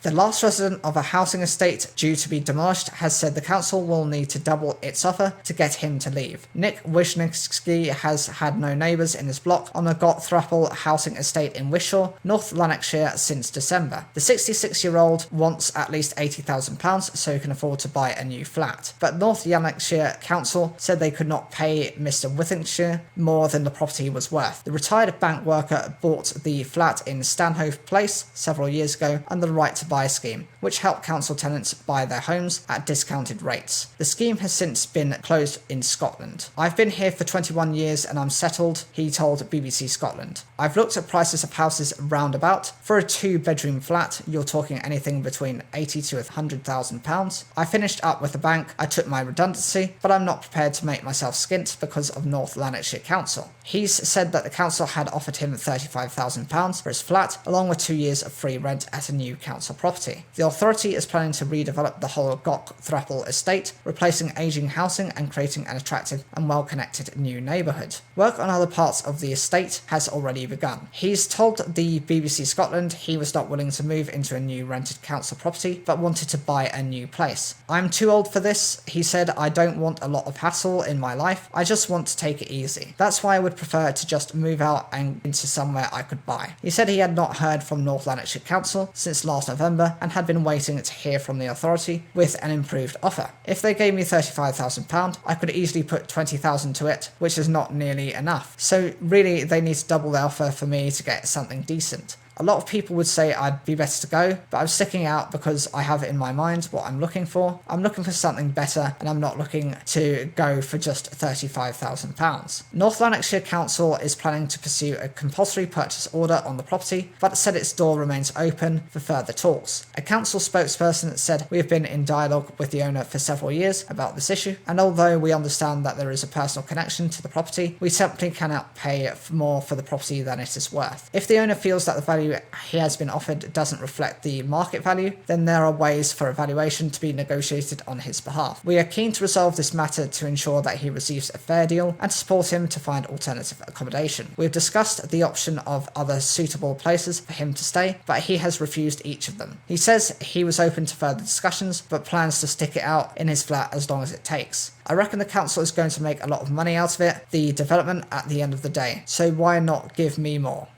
The last resident of a housing estate due to be demolished has said the council will need to double its offer to get him to leave. Nick Wisniewski has had no neighbours in his block on the Goththrapple housing estate in Wishaw, North Lanarkshire since December. The 66-year-old wants at least £80,000 so he can afford to buy a new flat. But North Lanarkshire Council said they could not pay Mr. Withingshire more than the property was worth. The retired bank worker bought the flat in Stanhope Place several years ago under the Right to Buy scheme, which helped council tenants buy their homes at discounted rates. The scheme has since been closed in Scotland. I've been here for 21 years and I'm settled, he told BBC Scotland. I've looked at prices of houses roundabout. For a 2-bedroom flat, you're talking anything between £80,000 to £100,000. I finished up with the bank, I took my redundancy, but I'm not prepared to make myself skint because of North Lanarkshire Council. He's said that the council had offered him £35,000 for his flat, along with 2 years of free rent at a new council property. The authority is planning to redevelop the whole Goththrapple estate, replacing ageing housing and creating an attractive and well-connected new neighbourhood. Work on other parts of the estate has already begun. He's told the BBC Scotland he was not willing to move into a new rented council property, but wanted to buy a new place. I'm too old for this, he said. I don't want a lot of hassle in my life. I just want to take it easy. That's why I would prefer to just move out and into somewhere I could buy. He said he had not heard from North Lanarkshire Council since last November and had been waiting to hear from the authority with an improved offer. If they gave me £35,000, I could easily put £20,000 to it, which is not nearly enough. So really, they need to double their offer for me to get something decent. A lot of people would say I'd be better to go, but I'm sticking out because I have in my mind what I'm looking for. I'm looking for something better, and I'm not looking to go for just £35,000. North Lanarkshire Council is planning to pursue a compulsory purchase order on the property, but said its door remains open for further talks. A council spokesperson said, "We have been in dialogue with the owner for several years about this issue, and although we understand that there is a personal connection to the property, we simply cannot pay more for the property than it is worth. If the owner feels that the value he has been offered doesn't reflect the market value, then there are ways for a valuation to be negotiated on his behalf. We are keen to resolve this matter to ensure that he receives a fair deal and to support him to find alternative accommodation. We have discussed the option of other suitable places for him to stay, but he has refused each of them. He says he was open to further discussions, but plans to stick it out in his flat as long as it takes. I reckon the council is going to make a lot of money out of it, the development at the end of the day, so why not give me more?"